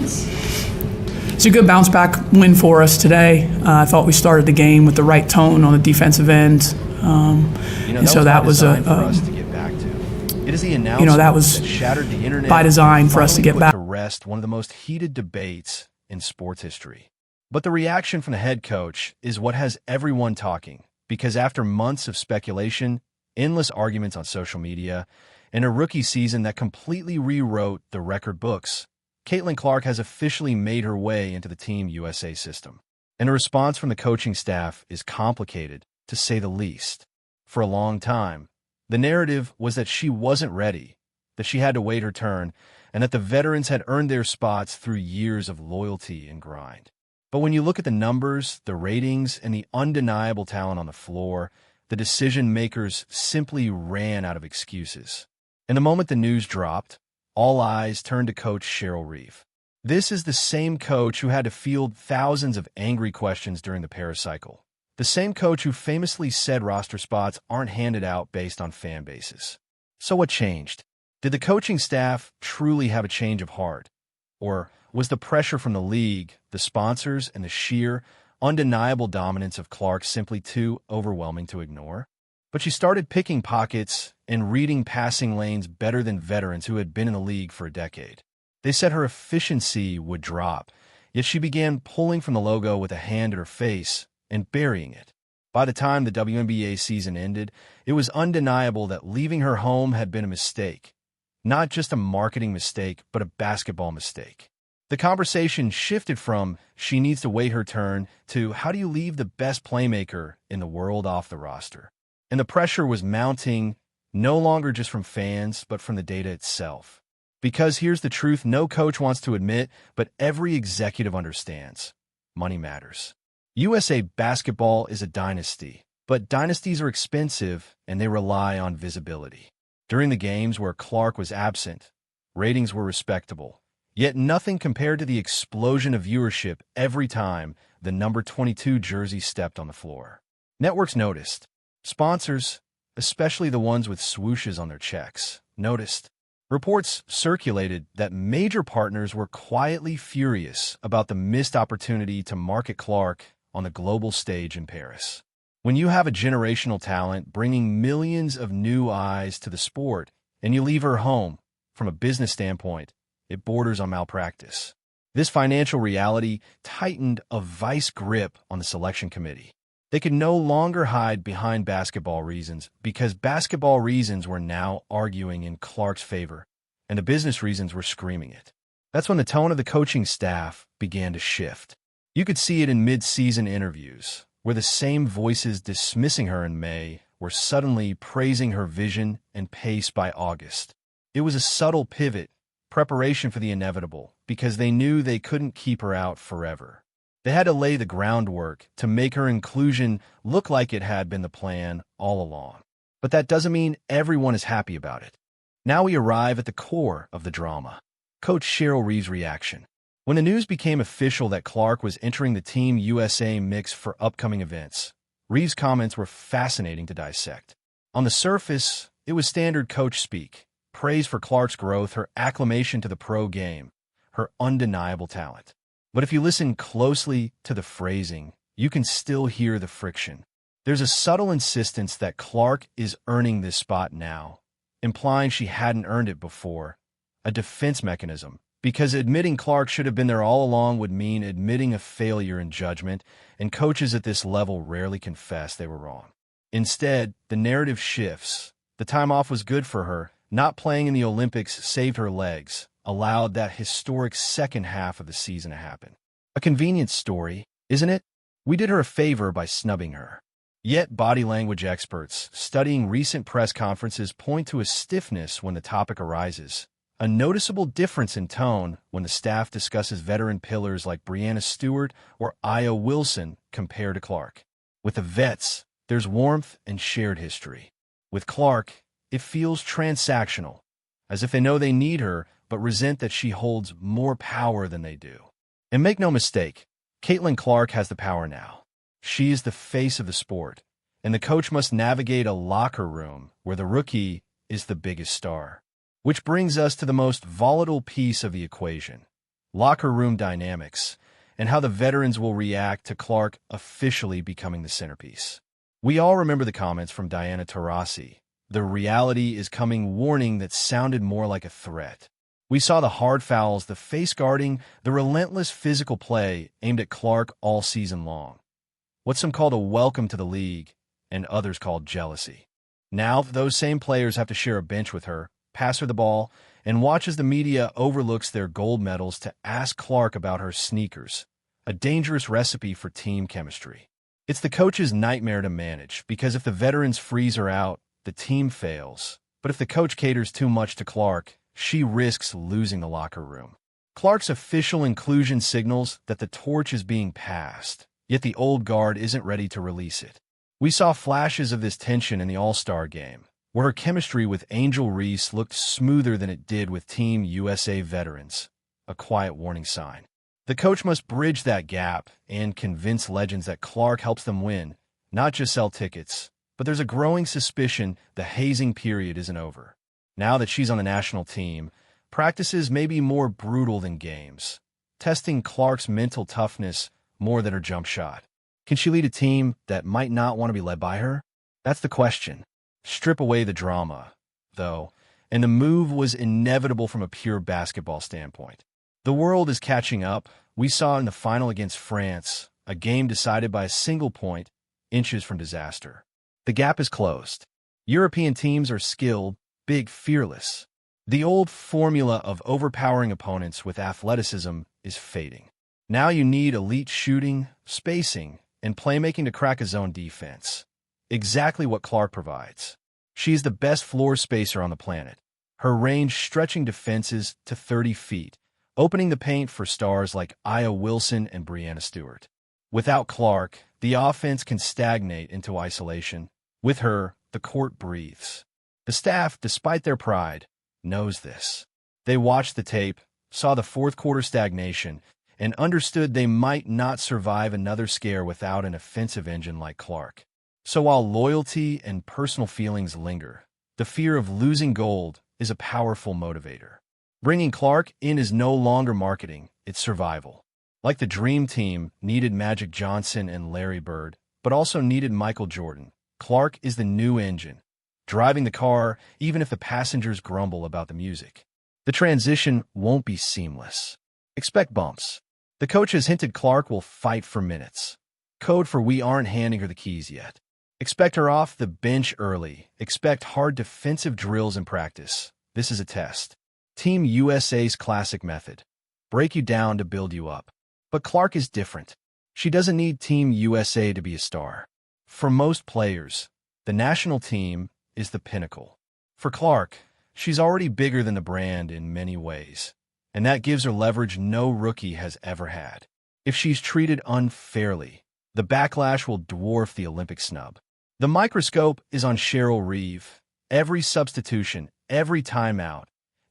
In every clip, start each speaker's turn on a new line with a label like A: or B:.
A: It's a good bounce back win for us today. I thought we started the game with the right tone on the defensive end. And so that was that was
B: shattered the internet
A: by design for us to get back
B: to rest one of the most heated debates in sports history. But the reaction from the head coach is what has everyone talking, because after months of speculation, endless arguments on social media, and a rookie season that completely rewrote the record books, Caitlin Clark has officially made her way into the Team USA system. And the response from the coaching staff is complicated, to say the least. For a long time, the narrative was that she wasn't ready, that she had to wait her turn, and that the veterans had earned their spots through years of loyalty and grind. But when you look at the numbers, the ratings, and the undeniable talent on the floor, the decision-makers simply ran out of excuses. And the moment the news dropped, all eyes turned to Coach Cheryl Reeve. This is the same coach who had to field thousands of angry questions during the Paris cycle. The same coach who famously said roster spots aren't handed out based on fan bases. So what changed? Did the coaching staff truly have a change of heart? Or was the pressure from the league, the sponsors, and the sheer, undeniable dominance of Clark simply too overwhelming to ignore? But she started picking pockets and reading passing lanes better than veterans who had been in the league for a decade. They said her efficiency would drop, yet she began pulling from the logo with a hand at her face and burying it. By the time the WNBA season ended, it was undeniable that leaving her home had been a mistake. Not just a marketing mistake, but a basketball mistake. The conversation shifted from, she needs to wait her turn, to, how do you leave the best playmaker in the world off the roster? And the pressure was mounting, no longer just from fans, but from the data itself. Because here's the truth no coach wants to admit, but every executive understands. Money matters. USA basketball is a dynasty, but dynasties are expensive and they rely on visibility. During the games where Clark was absent, ratings were respectable, yet nothing compared to the explosion of viewership every time the number 22 jersey stepped on the floor. Networks noticed. Sponsors, especially the ones with swooshes on their checks, noticed. Reports circulated that major partners were quietly furious about the missed opportunity to market Clark on the global stage in Paris. When you have a generational talent bringing millions of new eyes to the sport, and you leave her home, from a business standpoint, it borders on malpractice. This financial reality tightened a vice grip on the selection committee. They could no longer hide behind basketball reasons because basketball reasons were now arguing in Clark's favor, and the business reasons were screaming it. That's when the tone of the coaching staff began to shift. You could see it in mid-season interviews, where the same voices dismissing her in May were suddenly praising her vision and pace by August. It was a subtle pivot, preparation for the inevitable, because they knew they couldn't keep her out forever. They had to lay the groundwork to make her inclusion look like it had been the plan all along. But that doesn't mean everyone is happy about it. Now we arrive at the core of the drama. Coach Cheryl Reeve's reaction. When the news became official that Clark was entering the Team USA mix for upcoming events, Reeve's comments were fascinating to dissect. On the surface, it was standard coach speak, praise for Clark's growth, her acclamation to the pro game, her undeniable talent. But if you listen closely to the phrasing, you can still hear the friction. There's a subtle insistence that Clark is earning this spot now, implying she hadn't earned it before, a defense mechanism. Because admitting Clark should have been there all along would mean admitting a failure in judgment, and coaches at this level rarely confess they were wrong. Instead, the narrative shifts. The time off was good for her. Not playing in the Olympics saved her legs, allowed that historic second half of the season to happen. A convenience story, isn't it? We did her a favor by snubbing her. Yet body language experts studying recent press conferences point to a stiffness when the topic arises. A noticeable difference in tone when the staff discusses veteran pillars like Breanna Stewart or Aya Wilson compared to Clark. With the vets, there's warmth and shared history. With Clark, it feels transactional, as if they know they need her but resent that she holds more power than they do. And make no mistake, Caitlin Clark has the power now. She is the face of the sport, and the coach must navigate a locker room where the rookie is the biggest star. Which brings us to the most volatile piece of the equation, locker room dynamics, and how the veterans will react to Clark officially becoming the centerpiece. We all remember the comments from Diana Taurasi. The reality is coming warning that sounded more like a threat. We saw the hard fouls, the face guarding, the relentless physical play aimed at Clark all season long. What some called a welcome to the league, and others called jealousy. Now, those same players have to share a bench with her, pass her the ball, and watch as the media overlooks their gold medals to ask Clark about her sneakers, a dangerous recipe for team chemistry. It's the coach's nightmare to manage, because if the veterans freeze her out, the team fails. But if the coach caters too much to Clark, she risks losing the locker room. Clark's official inclusion signals that the torch is being passed, yet the old guard isn't ready to release it. We saw flashes of this tension in the All-Star game, where her chemistry with Angel Reese looked smoother than it did with Team USA veterans, a quiet warning sign. The coach must bridge that gap and convince legends that Clark helps them win, not just sell tickets. But there's a growing suspicion the hazing period isn't over. Now that she's on the national team, practices may be more brutal than games, testing Clark's mental toughness more than her jump shot. Can she lead a team that might not want to be led by her? That's the question. Strip away the drama, though, and the move was inevitable from a pure basketball standpoint. The world is catching up. We saw in the final against France, a game decided by a single point, inches from disaster. The gap is closed. European teams are skilled, big, fearless. The old formula of overpowering opponents with athleticism is fading. Now you need elite shooting, spacing, and playmaking to crack a zone defense. Exactly what Clark provides. She's the best floor spacer on the planet. Her range stretching defenses to 30 feet, opening the paint for stars like Aya Wilson and Breanna Stewart. Without Clark, the offense can stagnate into isolation. With her, the court breathes. The staff, despite their pride, knows this. They watched the tape, saw the fourth quarter stagnation, and understood they might not survive another scare without an offensive engine like Clark. So while loyalty and personal feelings linger, the fear of losing gold is a powerful motivator. Bringing Clark in is no longer marketing, it's survival. Like the Dream Team needed Magic Johnson and Larry Bird, but also needed Michael Jordan, Clark is the new engine, driving the car even if the passengers grumble about the music. The transition won't be seamless. Expect bumps. The coach has hinted Clark will fight for minutes. Code for we aren't handing her the keys yet. Expect her off the bench early. Expect hard defensive drills in practice. This is a test. Team USA's classic method. Break you down to build you up. But Clark is different. She doesn't need Team USA to be a star. For most players, the national team is the pinnacle. For Clark, she's already bigger than the brand in many ways, and that gives her leverage no rookie has ever had. If she's treated unfairly, the backlash will dwarf the Olympic snub. The microscope is on Cheryl Reeve. Every substitution, every timeout,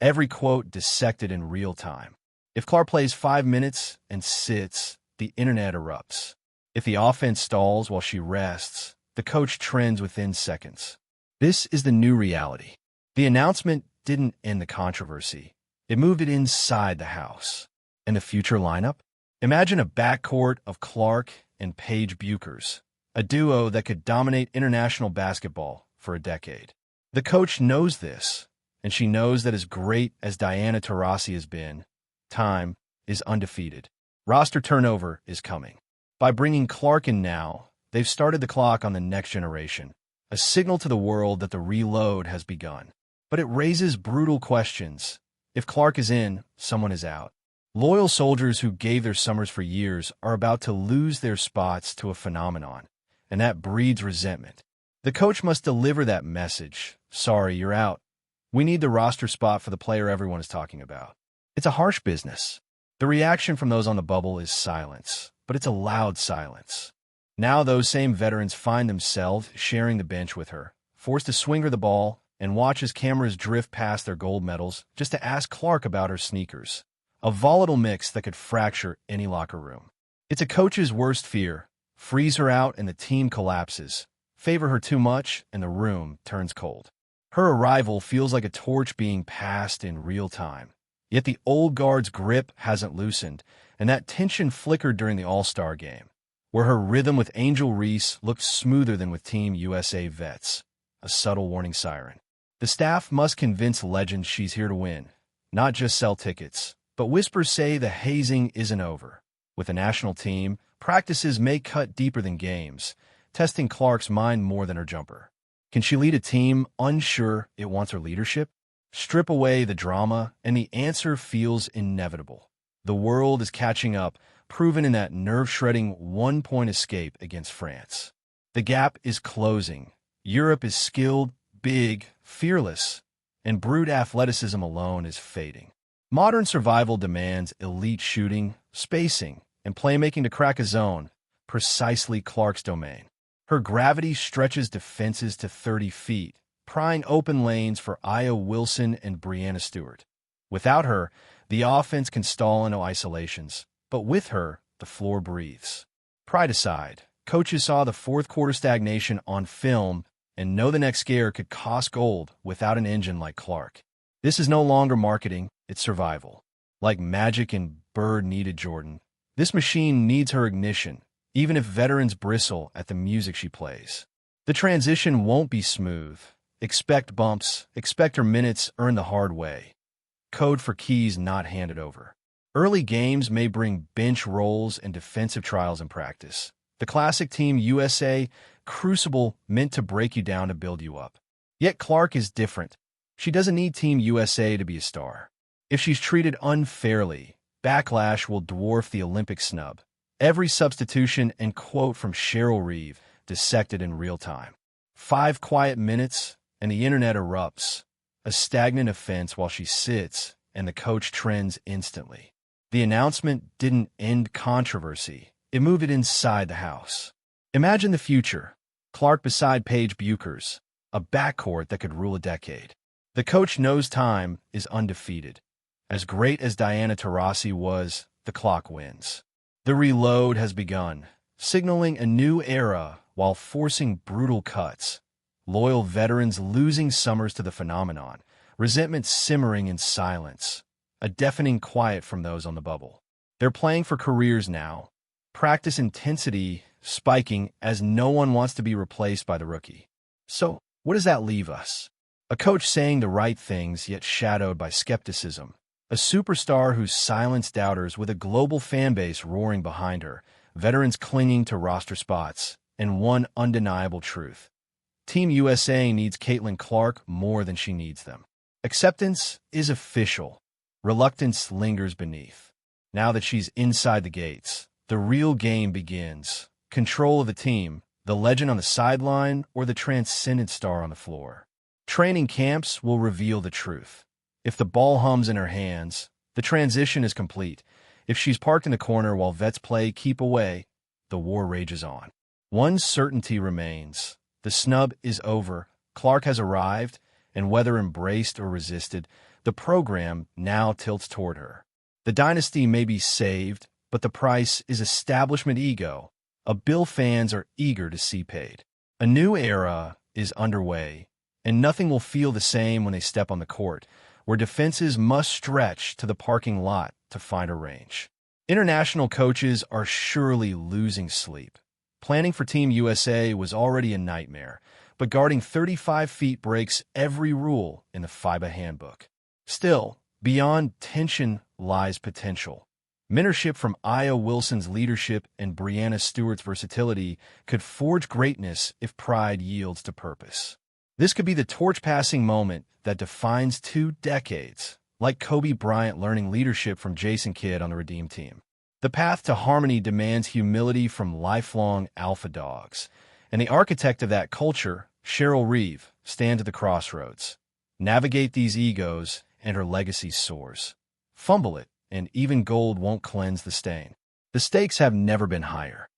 B: every quote dissected in real time. If Clark plays 5 minutes and sits, the internet erupts. If the offense stalls while she rests, the coach trends within seconds. This is the new reality. The announcement didn't end the controversy. It moved it inside the house. And the future lineup? Imagine a backcourt of Clark and Paige Buchers, a duo that could dominate international basketball for a decade. The coach knows this, and she knows that as great as Diana Taurasi has been, time is undefeated. Roster turnover is coming. By bringing Clark in now, they've started the clock on the next generation, a signal to the world that the reload has begun. But it raises brutal questions. If Clark is in, someone is out. Loyal soldiers who gave their summers for years are about to lose their spots to a phenomenon, and that breeds resentment. The coach must deliver that message. Sorry, you're out. We need the roster spot for the player everyone is talking about. It's a harsh business. The reaction from those on the bubble is silence, but it's a loud silence. Now those same veterans find themselves sharing the bench with her, forced to swing her the ball and watch as cameras drift past their gold medals just to ask Clark about her sneakers. A volatile mix that could fracture any locker room. It's a coach's worst fear. Freeze her out and the team collapses. Favor her too much and the room turns cold. Her arrival feels like a torch being passed in real time. Yet the old guard's grip hasn't loosened, and that tension flickered during the All-Star game, where her rhythm with Angel Reese looked smoother than with Team USA vets. A subtle warning siren. The staff must convince legends she's here to win, not just sell tickets. But whispers say the hazing isn't over. With the national team, practices may cut deeper than games, testing Clark's mind more than her jumper. Can she lead a team unsure it wants her leadership? Strip away the drama, and the answer feels inevitable. The world is catching up, proven in that nerve-shredding one-point escape against France. The gap is closing. Europe is skilled, big, fearless, and brute athleticism alone is fading. Modern survival demands elite shooting, spacing, and playmaking to crack a zone, precisely Clark's domain. Her gravity stretches defenses to 30 feet, prying open lanes for Aya Wilson and Breanna Stewart. Without her, the offense can stall into isolations, but with her, the floor breathes. Pride aside, coaches saw the fourth-quarter stagnation on film and know the next scare could cost gold without an engine like Clark. This is no longer marketing, it's survival. Like Magic and Bird needed Jordan, this machine needs her ignition, even if veterans bristle at the music she plays. The transition won't be smooth. Expect bumps, expect her minutes earned the hard way. Code for keys not handed over. Early games may bring bench roles and defensive trials in practice. The classic Team USA crucible meant to break you down to build you up. Yet Clark is different. She doesn't need Team USA to be a star. If she's treated unfairly, backlash will dwarf the Olympic snub. Every substitution and quote from Cheryl Reeve dissected in real time. 5 quiet minutes, and the internet erupts. A stagnant offense while she sits, and the coach trends instantly. The announcement didn't end controversy. It moved it inside the house. Imagine the future. Clark beside Paige Buchers, a backcourt that could rule a decade. The coach knows time is undefeated. As great as Diana Taurasi was, the clock wins. The reload has begun, signaling a new era while forcing brutal cuts. Loyal veterans losing summers to the phenomenon, resentment simmering in silence, a deafening quiet from those on the bubble. They're playing for careers now. Practice intensity spiking as no one wants to be replaced by the rookie. So, what does that leave us? A coach saying the right things yet shadowed by skepticism. A superstar who's silenced doubters with a global fan base roaring behind her, veterans clinging to roster spots, and one undeniable truth. Team USA needs Caitlin Clark more than she needs them. Acceptance is official. Reluctance lingers beneath. Now that she's inside the gates, the real game begins. Control of the team, the legend on the sideline, or the transcendent star on the floor. Training camps will reveal the truth. If the ball hums in her hands, the transition is complete. If she's parked in the corner while vets play keep away, the war rages on. One certainty remains. The snub is over. Clark has arrived, and whether embraced or resisted, the program now tilts toward her. The dynasty may be saved, but the price is establishment ego, a bill fans are eager to see paid. A new era is underway, and nothing will feel the same when they step on the court, where defenses must stretch to the parking lot to find a range. International coaches are surely losing sleep. Planning for Team USA was already a nightmare, but guarding 35 feet breaks every rule in the FIBA handbook. Still, beyond tension lies potential. Mentorship from Aya Wilson's leadership and Breanna Stewart's versatility could forge greatness if pride yields to purpose. This could be the torch-passing moment that defines 2 decades, like Kobe Bryant learning leadership from Jason Kidd on the Redeem Team. The path to harmony demands humility from lifelong alpha dogs, and the architect of that culture, Cheryl Reeve, stands at the crossroads. Navigate these egos, and her legacy soars. Fumble it, and even gold won't cleanse the stain. The stakes have never been higher.